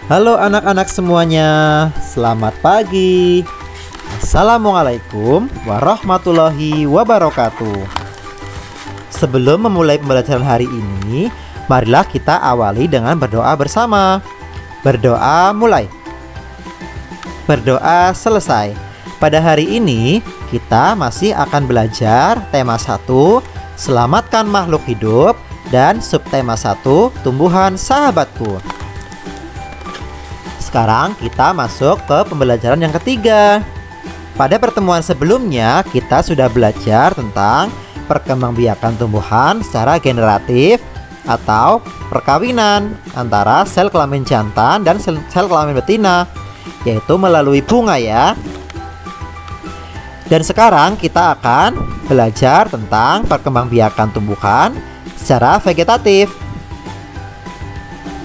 Halo anak-anak semuanya, selamat pagi. Assalamualaikum warahmatullahi wabarakatuh. Sebelum memulai pembelajaran hari ini, marilah kita awali dengan berdoa bersama. Berdoa mulai. Berdoa selesai. Pada hari ini, kita masih akan belajar tema 1, selamatkan makhluk hidup, dan subtema 1, tumbuhan sahabatku. Sekarang kita masuk ke pembelajaran yang ketiga. Pada pertemuan sebelumnya kita sudah belajar tentang perkembangbiakan tumbuhan secara generatif atau perkawinan antara sel kelamin jantan dan sel kelamin betina, yaitu melalui bunga ya. Dan sekarang kita akan belajar tentang perkembangbiakan tumbuhan secara vegetatif.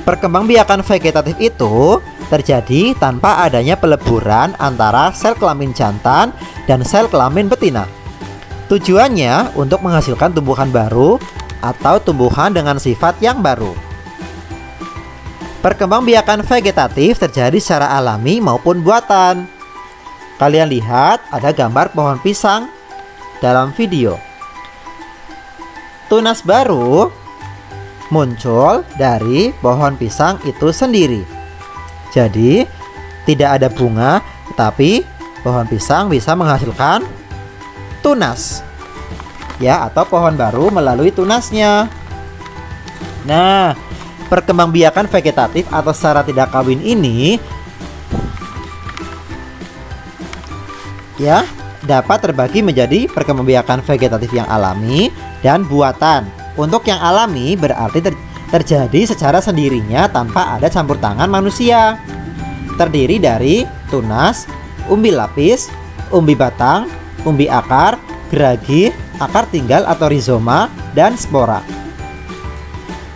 Perkembangbiakan vegetatif itu terjadi tanpa adanya peleburan antara sel kelamin jantan dan sel kelamin betina. Tujuannya untuk menghasilkan tumbuhan baru atau tumbuhan dengan sifat yang baru. Perkembangbiakan vegetatif terjadi secara alami maupun buatan. Kalian lihat ada gambar pohon pisang dalam video. Tunas baru muncul dari pohon pisang itu sendiri. Jadi tidak ada bunga, tetapi pohon pisang bisa menghasilkan tunas ya, atau pohon baru melalui tunasnya. Nah, perkembangbiakan vegetatif atau secara tidak kawin ini ya dapat terbagi menjadi perkembangbiakan vegetatif yang alami dan buatan. Untuk yang alami berarti terjadi secara sendirinya tanpa ada campur tangan manusia. Terdiri dari tunas, umbi lapis, umbi batang, umbi akar, geragi, akar tinggal atau rizoma, dan spora.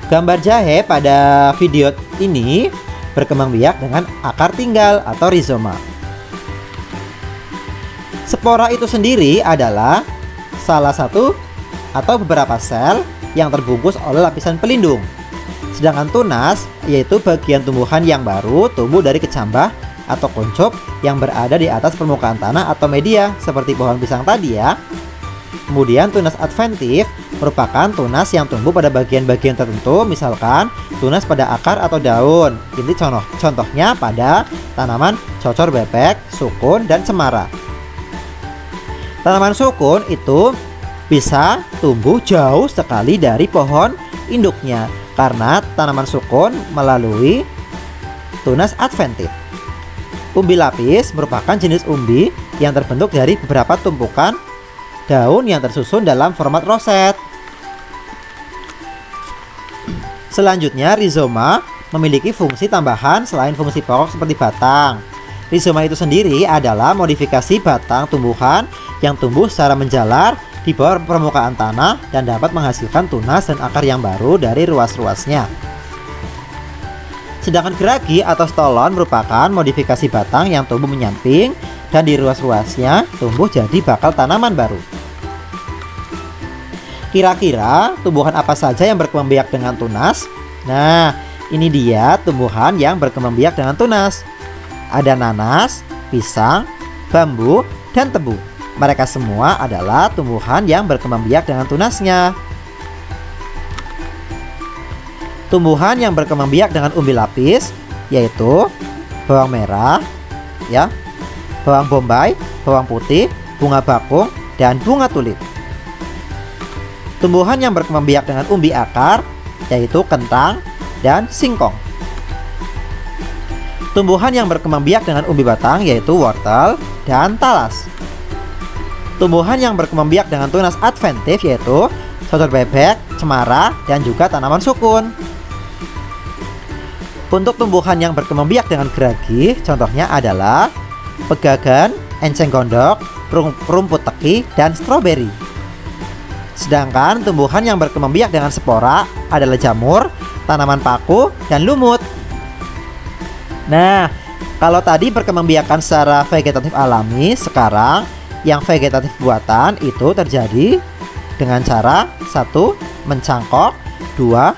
Gambar jahe pada video ini berkembangbiak dengan akar tinggal atau rizoma. Spora itu sendiri adalah salah satu atau beberapa sel yang terbungkus oleh lapisan pelindung. Sedangkan tunas yaitu bagian tumbuhan yang baru tumbuh dari kecambah atau kuncup yang berada di atas permukaan tanah atau media seperti pohon pisang tadi ya. Kemudian tunas adventif merupakan tunas yang tumbuh pada bagian-bagian tertentu, misalkan tunas pada akar atau daun. Ini contohnya pada tanaman cocor bebek, sukun, dan cemara. Tanaman sukun itu bisa tumbuh jauh sekali dari pohon induknya karena tanaman sukun melalui tunas adventif. Umbi lapis merupakan jenis umbi yang terbentuk dari beberapa tumpukan daun yang tersusun dalam format roset. Selanjutnya, rizoma memiliki fungsi tambahan selain fungsi pokok seperti batang. Rizoma itu sendiri adalah modifikasi batang tumbuhan yang tumbuh secara menjalar di bawah permukaan tanah dan dapat menghasilkan tunas dan akar yang baru dari ruas-ruasnya. Sedangkan geragi atau stolon merupakan modifikasi batang yang tumbuh menyamping dan di ruas-ruasnya tumbuh jadi bakal tanaman baru. Kira-kira tumbuhan apa saja yang berkembangbiak dengan tunas? Nah, ini dia tumbuhan yang berkembangbiak dengan tunas. Ada nanas, pisang, bambu, dan tebu. Mereka semua adalah tumbuhan yang berkembangbiak dengan tunasnya. Tumbuhan yang berkembangbiak dengan umbi lapis yaitu bawang merah, ya, bawang bombay, bawang putih, bunga bakung, dan bunga tulip. Tumbuhan yang berkembangbiak dengan umbi akar yaitu kentang dan singkong. Tumbuhan yang berkembangbiak dengan umbi batang yaitu wortel dan talas. Tumbuhan yang berkembangbiak dengan tunas adventif yaitu cocor bebek, cemara, dan juga tanaman sukun. Untuk tumbuhan yang berkembangbiak dengan geragi, contohnya adalah pegagan, enceng gondok, rumput teki, dan stroberi. Sedangkan tumbuhan yang berkembangbiak dengan spora adalah jamur, tanaman paku, dan lumut. Nah, kalau tadi perkembangbiakan secara vegetatif alami, sekarang yang vegetatif buatan itu terjadi dengan cara 1. Mencangkok, 2.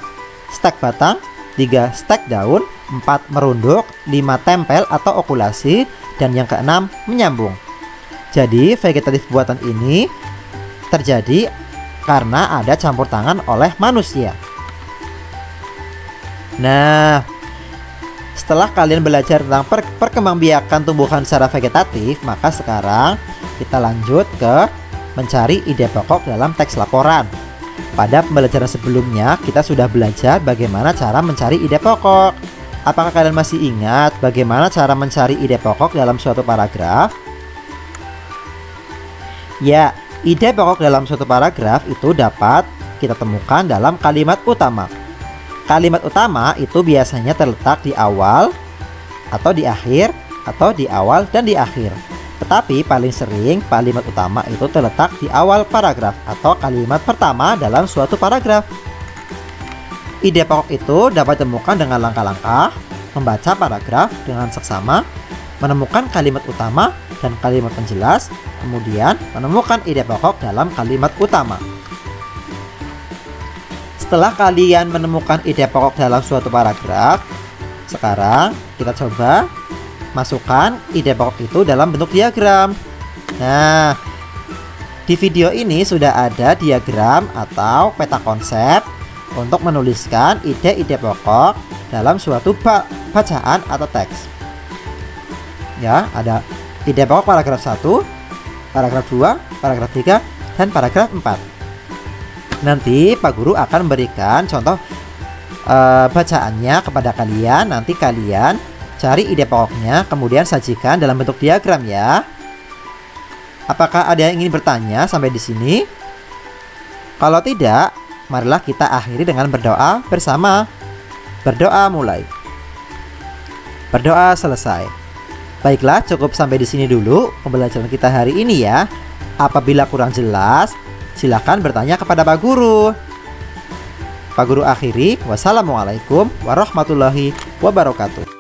Stek batang, 3. Stek daun, 4 merunduk, 5 tempel atau okulasi, dan yang keenam menyambung. Jadi vegetatif buatan ini terjadi karena ada campur tangan oleh manusia. Nah, setelah kalian belajar tentang perkembangbiakan tumbuhan secara vegetatif, maka sekarang kita lanjut ke mencari ide pokok dalam teks laporan. Pada pembelajaran sebelumnya kita sudah belajar bagaimana cara mencari ide pokok. Apakah kalian masih ingat bagaimana cara mencari ide pokok dalam suatu paragraf? Ya, ide pokok dalam suatu paragraf itu dapat kita temukan dalam kalimat utama. Kalimat utama itu biasanya terletak di awal atau di akhir atau di awal dan di akhir. Tetapi paling sering kalimat utama itu terletak di awal paragraf atau kalimat pertama dalam suatu paragraf. Ide pokok itu dapat ditemukan dengan langkah-langkah: membaca paragraf dengan seksama, menemukan kalimat utama dan kalimat penjelas, kemudian menemukan ide pokok dalam kalimat utama. Setelah kalian menemukan ide pokok dalam suatu paragraf, sekarang kita coba masukkan ide pokok itu dalam bentuk diagram. Nah, di video ini sudah ada diagram atau peta konsep untuk menuliskan ide-ide pokok dalam suatu bacaan atau teks. Ya, ada ide pokok paragraf 1, paragraf 2, paragraf 3, dan paragraf 4. Nanti Pak Guru akan memberikan contoh bacaannya kepada kalian. Nanti kalian cari ide pokoknya, kemudian sajikan dalam bentuk diagram ya. Apakah ada yang ingin bertanya sampai di sini? Kalau tidak, marilah kita akhiri dengan berdoa bersama. Berdoa mulai. Berdoa selesai. Baiklah, cukup sampai di sini dulu pembelajaran kita hari ini ya. Apabila kurang jelas, silakan bertanya kepada Pak Guru. Pak Guru akhiri. Wassalamualaikum warahmatullahi wabarakatuh.